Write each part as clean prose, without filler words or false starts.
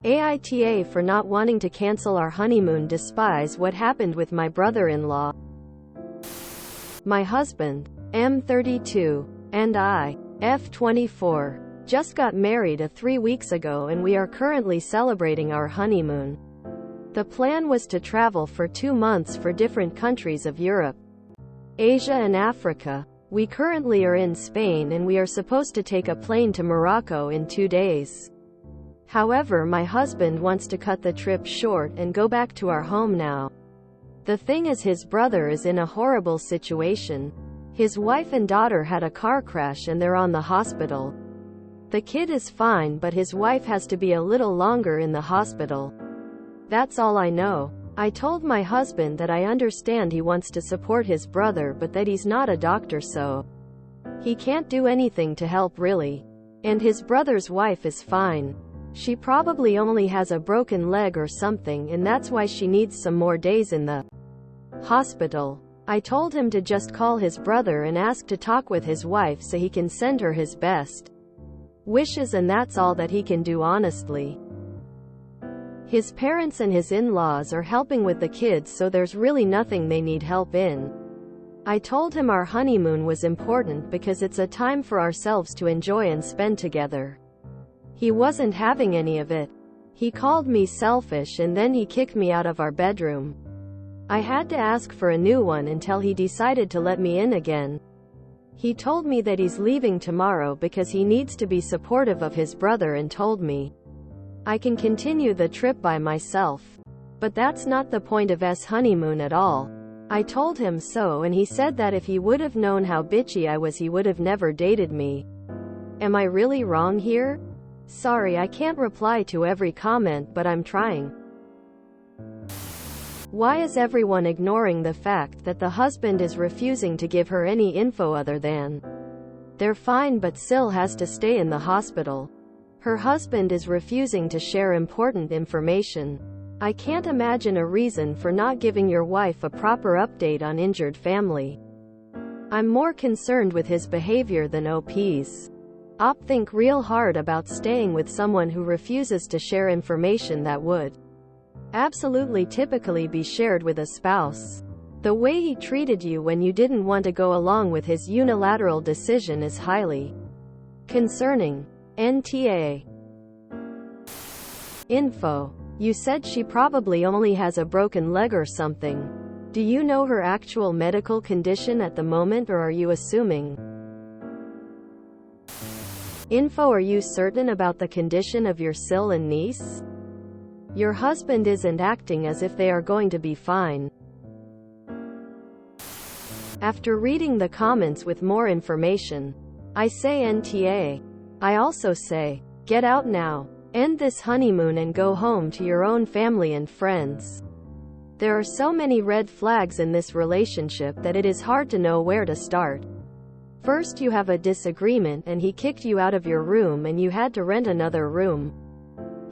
AITA for not wanting to cancel our honeymoon. Despise what happened with my brother-in-law. My husband, M32, and I, F24, just got married 3 weeks ago and we are currently celebrating our honeymoon. The plan was to travel for 2 months for different countries of Europe, Asia and Africa. We currently are in Spain and we are supposed to take a plane to Morocco in 2 days. However, my husband wants to cut the trip short and go back to our home now. The thing is, his brother is in a horrible situation. His wife and daughter had a car crash and they're on the hospital. The kid is fine, but his wife has to be a little longer in the hospital. That's all I know. I told my husband that I understand he wants to support his brother, but that he's not a doctor, so he can't do anything to help really. And his brother's wife is fine. She probably only has a broken leg or something, and that's why she needs some more days in the hospital. I told him to just call his brother and ask to talk with his wife so he can send her his best wishes, and that's all that he can do, honestly. His parents and his in-laws are helping with the kids, so there's really nothing they need help in. I told him our honeymoon was important because it's a time for ourselves to enjoy and spend together. He wasn't having any of it. He called me selfish and then he kicked me out of our bedroom. I had to ask for a new one until he decided to let me in again. He told me that he's leaving tomorrow because he needs to be supportive of his brother and told me I can continue the trip by myself. But that's not the point of his honeymoon at all. I told him so, and he said that if he would have known how bitchy I was, he would have never dated me. Am I really wrong here? Sorry, I can't reply to every comment, but I'm trying. Why is everyone ignoring the fact that the husband is refusing to give her any info other than they're fine but still has to stay in the hospital? Her husband is refusing to share important information. I can't imagine a reason for not giving your wife a proper update on injured family. I'm more concerned with his behavior than OP's. Think real hard about staying with someone who refuses to share information that would absolutely typically be shared with a spouse. The way he treated you when you didn't want to go along with his unilateral decision is highly concerning. NTA info. You said she probably only has a broken leg or something. Do you know her actual medical condition at the moment, or are you assuming? Info. Are you certain about the condition of your sil and niece? Your husband isn't acting as if they are going to be fine. After reading the comments with more information, I say NTA. I also say, get out now. End this honeymoon and go home to your own family and friends. There are so many red flags in this relationship that it is hard to know where to start. First, you have a disagreement and he kicked you out of your room and you had to rent another room.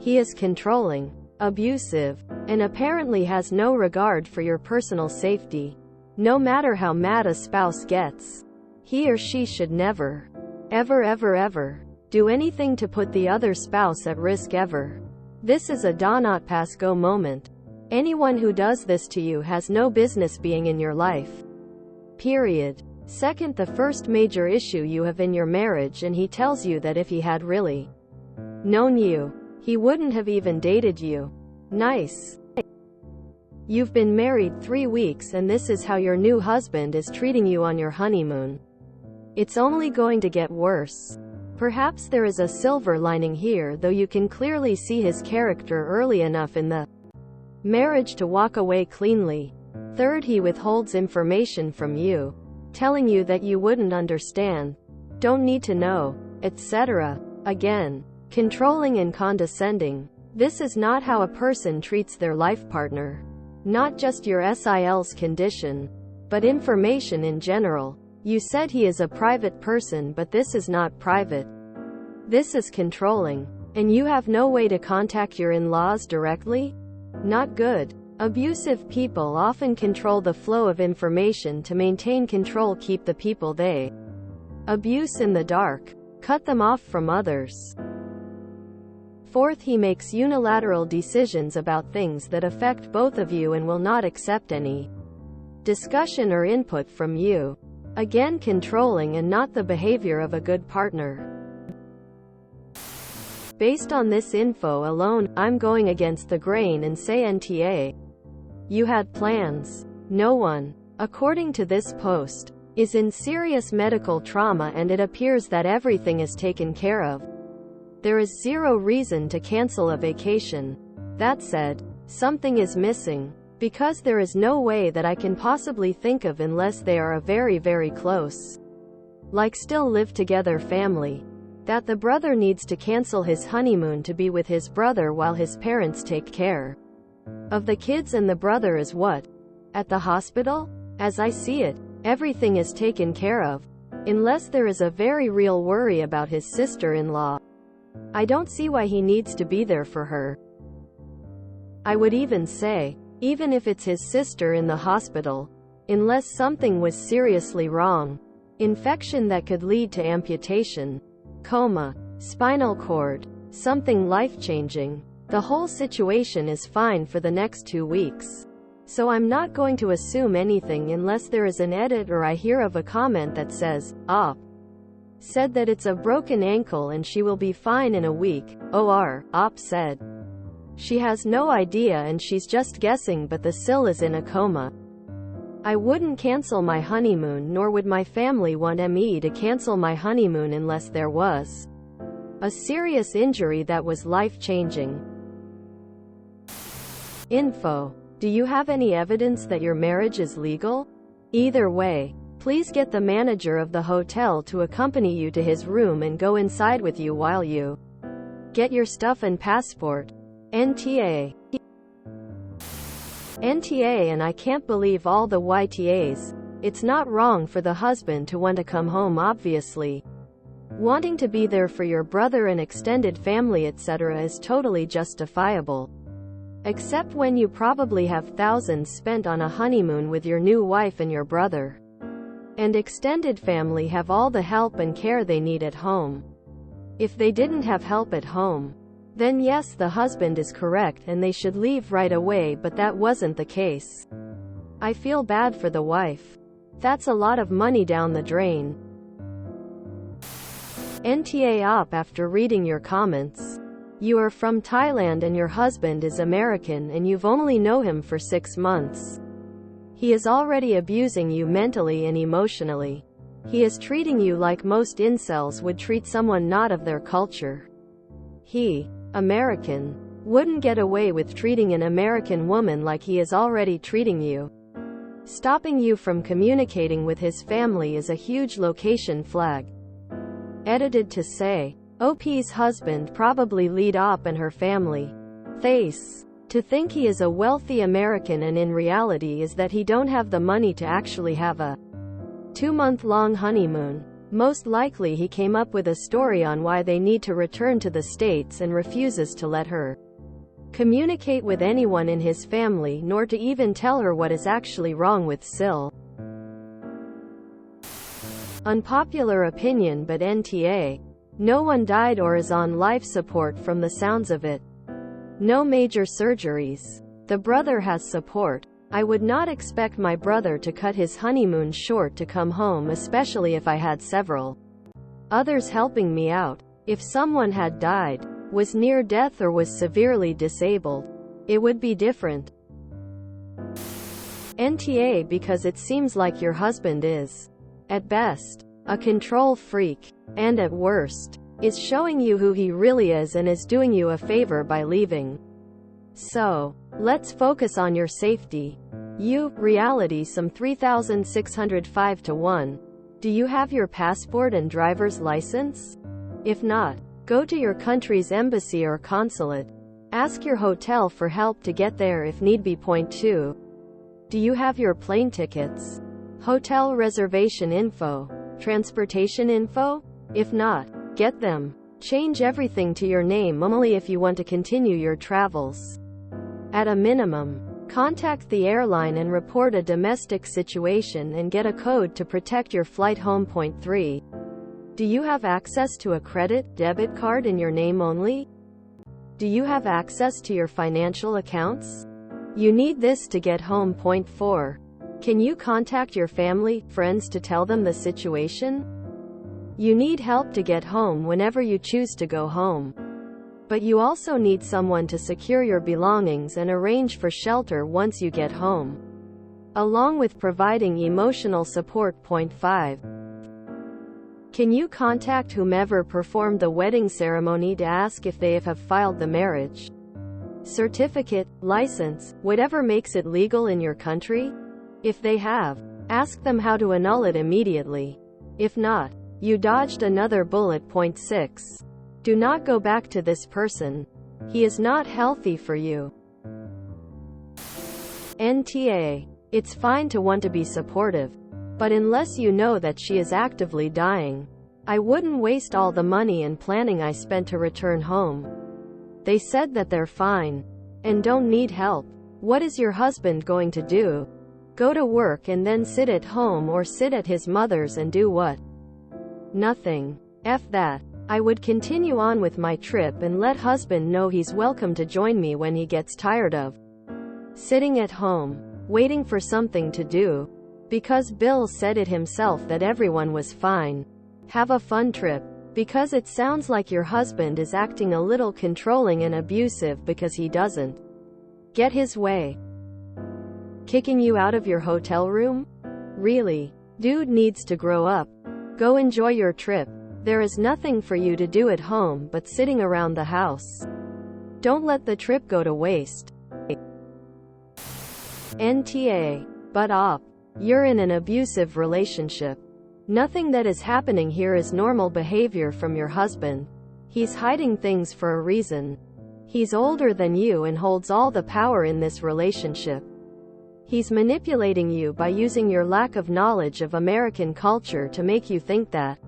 He is controlling, abusive, and apparently has no regard for your personal safety. No matter how mad a spouse gets, he or she should never, ever do anything to put the other spouse at risk ever. This is a do not pass go moment. Anyone who does this to you has no business being in your life. Period. Second, the first major issue you have in your marriage, and he tells you that if he had really known you, he wouldn't have even dated you. Nice. You've been married 3 weeks and this is how your new husband is treating you on your honeymoon. It's only going to get worse. Perhaps there is a silver lining here, though you can clearly see his character early enough in the marriage to walk away cleanly. Third, he withholds information from you, telling you that you wouldn't understand, don't need to know, etc. Again, controlling and condescending. This is not how a person treats their life partner. Not just your SIL's condition, but information in general. You said he is a private person, but this is not private. This is controlling. And you have no way to contact your in-laws directly? Not good. Abusive people often control the flow of information to maintain control, keep the people they abuse in the dark, cut them off from others. Fourth, he makes unilateral decisions about things that affect both of you and will not accept any discussion or input from you. Again, controlling and not the behavior of a good partner. Based on this info alone, I'm going against the grain and say NTA. You had plans. No one, according to this post, is in serious medical trauma and it appears that everything is taken care of. There is zero reason to cancel a vacation. That said, something is missing, because there is no way that I can possibly think of unless they are a very, very close, like still live together family. That the brother needs to cancel his honeymoon to be with his brother while his parents take care of the kids and the brother is what? At the hospital? As I see it, everything is taken care of, unless there is a very real worry about his sister-in-law. I don't see why he needs to be there for her. I would even say, even if it's his sister in the hospital, unless something was seriously wrong, infection that could lead to amputation, coma, spinal cord, something life-changing, the whole situation is fine for the next 2 weeks. So I'm not going to assume anything unless there is an edit or I hear of a comment that says, Op said that it's a broken ankle and she will be fine in a week. Op said she has no idea and she's just guessing, but the sil is in a coma. I wouldn't cancel my honeymoon, nor would my family want me to cancel my honeymoon unless there was a serious injury that was life-changing. Info. Do you have any evidence that your marriage is legal? Either way, please get the manager of the hotel to accompany you to his room and go inside with you while you get your stuff and passport. NTA. NTA. And I can't believe all the YTAs. It's not wrong for the husband to want to come home, obviously. Wanting to be there for your brother and extended family etc. is totally justifiable. Except when you probably have thousands spent on a honeymoon with your new wife and your brother. And extended family have all the help and care they need at home. If they didn't have help at home, then yes, the husband is correct and they should leave right away, but that wasn't the case. I feel bad for the wife. That's a lot of money down the drain. NTA Op. After reading your comments, you are from Thailand and your husband is American and you've only known him for 6 months. He is already abusing you mentally and emotionally. He is treating you like most incels would treat someone not of their culture. He, American, wouldn't get away with treating an American woman like he is already treating you. Stopping you from communicating with his family is a huge location flag. Edited to say, OP's husband probably lead Op and her family. Face. To think he is a wealthy American and in reality is that he don't have the money to actually have a 2-month-long honeymoon. Most likely he came up with a story on why they need to return to the States and refuses to let her communicate with anyone in his family nor to even tell her what is actually wrong with Sil. Unpopular opinion, but NTA. No one died or is on life support from the sounds of it. No major surgeries. The brother has support. I would not expect my brother to cut his honeymoon short to come home, especially if I had several others helping me out. If someone had died, was near death or was severely disabled, it would be different. NTA. Because it seems like your husband is, at best, a control freak, and at worst, is showing you who he really is and is doing you a favor by leaving. So, let's focus on your safety. Reality some 3,605 to 1. Do you have your passport and driver's license? If not, go to your country's embassy or consulate. Ask your hotel for help to get there if need be. Point 2. Do you have your plane tickets? Hotel reservation info? Transportation info? If not, get them. Change everything to your name only if you want to continue your travels. At a minimum, contact the airline and report a domestic situation and get a code to protect your flight home. Point 3. Do you have access to a credit, debit card in your name only? Do you have access to your financial accounts? You need this to get home. Point 4. Can you contact your family, friends to tell them the situation? You need help to get home whenever you choose to go home. But you also need someone to secure your belongings and arrange for shelter once you get home, along with providing emotional support. Point 5. Can you contact whomever performed the wedding ceremony to ask if they have filed the marriage certificate, license, whatever makes it legal in your country? If they have, ask them how to annul it immediately. If not, you dodged another bullet. Point 6. Do not go back to this person. He is not healthy for you. NTA. It's fine to want to be supportive, but unless you know that she is actively dying, I wouldn't waste all the money and planning I spent to return home. They said that they're fine and don't need help. What is your husband going to do? Go to work and then sit at home, or sit at his mother's and do what? Nothing. F that. I would continue on with my trip and let husband know he's welcome to join me when he gets tired of sitting at home, waiting for something to do. Because Bill said it himself that everyone was fine. Have a fun trip. Because it sounds like your husband is acting a little controlling and abusive because he doesn't get his way. Kicking you out of your hotel room? Really? Dude needs to grow up. Go enjoy your trip. There is nothing for you to do at home but sitting around the house. Don't let the trip go to waste. NTA. But op. You're in an abusive relationship. Nothing that is happening here is normal behavior from your husband. He's hiding things for a reason. He's older than you and holds all the power in this relationship. He's manipulating you by using your lack of knowledge of American culture to make you think that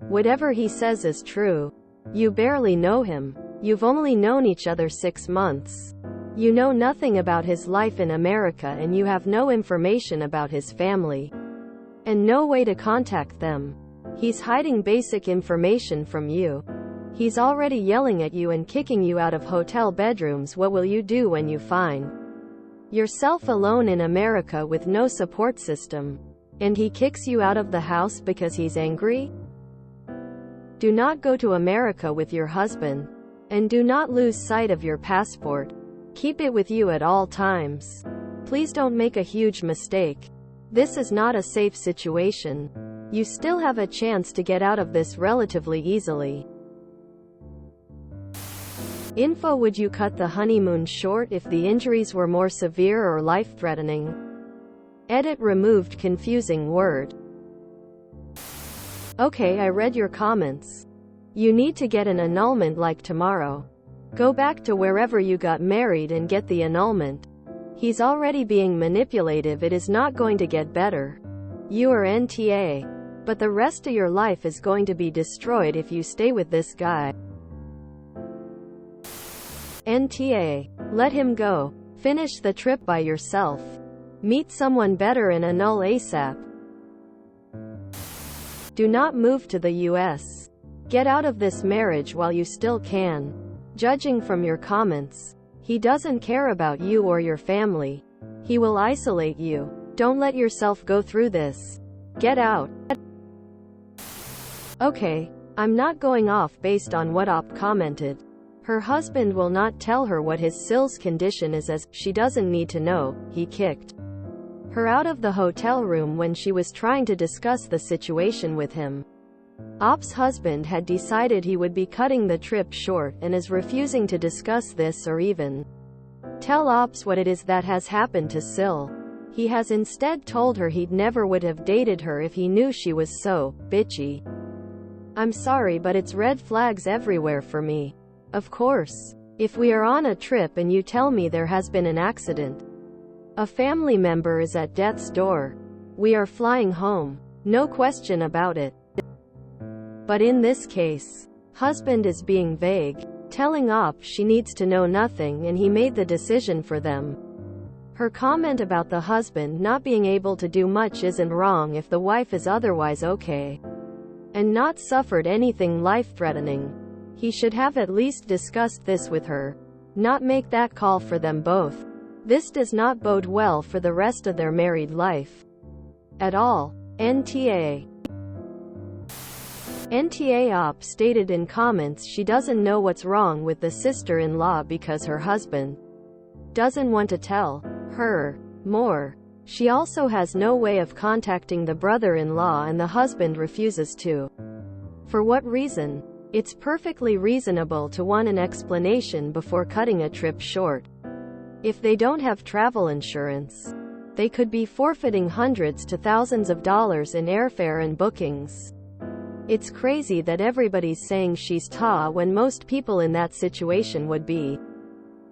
whatever he says is true. You barely know him. You've only known each other 6 months. You know nothing about his life in America, and you have no information about his family and no way to contact them. He's hiding basic information from you. He's already yelling at you and kicking you out of hotel bedrooms. What will you do when you find yourself alone in America with no support system, and he kicks you out of the house because he's angry? Do not go to America with your husband, and do not lose sight of your passport. Keep it with you at all times. Please don't make a huge mistake. This is not a safe situation. You still have a chance to get out of this relatively easily. Info. Would you cut the honeymoon short if the injuries were more severe or life-threatening? Edit. Removed confusing word. Okay, I read your comments. You need to get an annulment like tomorrow. Go back to wherever you got married and get the annulment. He's already being manipulative. It is not going to get better. You are NTA. But the rest of your life is going to be destroyed if you stay with this guy. NTA. Let him go. Finish the trip by yourself. Meet someone better and annul ASAP. Do not move to the US. Get out of this marriage while you still can. Judging from your comments, he doesn't care about you or your family. He will isolate you. Don't let yourself go through this. Get out. Okay, I'm not going off based on what Op commented. Her husband will not tell her what his Sill's condition is, as she doesn't need to know. He kicked her out of the hotel room when she was trying to discuss the situation with him. Op's husband had decided he would be cutting the trip short and is refusing to discuss this or even tell Ops what it is that has happened to Sill. He has instead told her he'd never would have dated her if he knew she was so bitchy. I'm sorry, but it's red flags everywhere for me. Of course. If we are on a trip and you tell me there has been an accident, a family member is at death's door, we are flying home. No question about it. But in this case, husband is being vague, telling Op she needs to know nothing and he made the decision for them. Her comment about the husband not being able to do much isn't wrong if the wife is otherwise okay and not suffered anything life-threatening. He should have at least discussed this with her, not make that call for them both. This does not bode well for the rest of their married life. At all. NTA. NTA Op stated in comments she doesn't know what's wrong with the sister-in-law because her husband doesn't want to tell her more. She also has no way of contacting the brother-in-law and the husband refuses to. For what reason? It's perfectly reasonable to want an explanation before cutting a trip short. If they don't have travel insurance, they could be forfeiting hundreds to thousands of dollars in airfare and bookings. It's crazy that everybody's saying she's when most people in that situation would be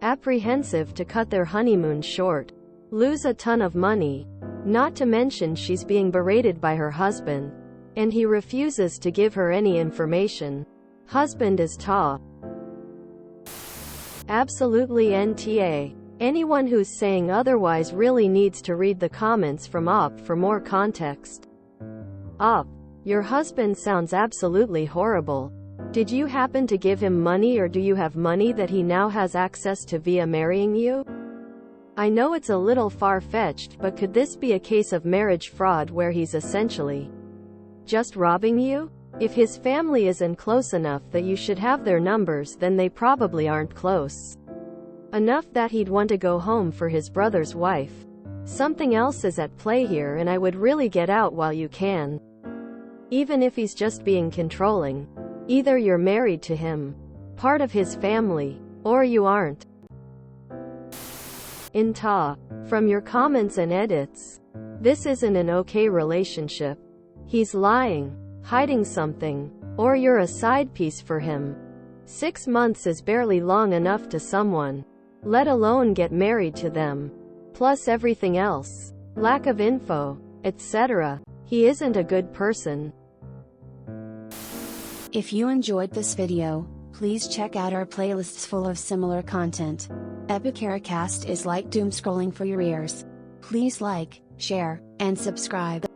apprehensive to cut their honeymoon short, lose a ton of money. Not to mention she's being berated by her husband, and he refuses to give her any information. Husband is absolutely NTA. Anyone who's saying otherwise really needs to read the comments from Op for more context. Op, your husband sounds absolutely horrible. Did you happen to give him money, or do you have money that he now has access to via marrying you? I know it's a little far-fetched, but could this be a case of marriage fraud where he's essentially just robbing you? If his family isn't close enough that you should have their numbers, then they probably aren't close enough that he'd want to go home for his brother's wife. Something else is at play here, and I would really get out while you can. Even if he's just being controlling. Either you're married to him, part of his family, or you aren't. From your comments and edits, this isn't an okay relationship. He's lying, hiding something, or you're a side piece for him. 6 months is barely long enough to someone, let alone get married to them. Plus everything else, lack of info, etc. He isn't a good person. If you enjoyed this video, please check out our playlists full of similar content. AmITheAsshole is like doom scrolling for your ears. Please like, share, and subscribe.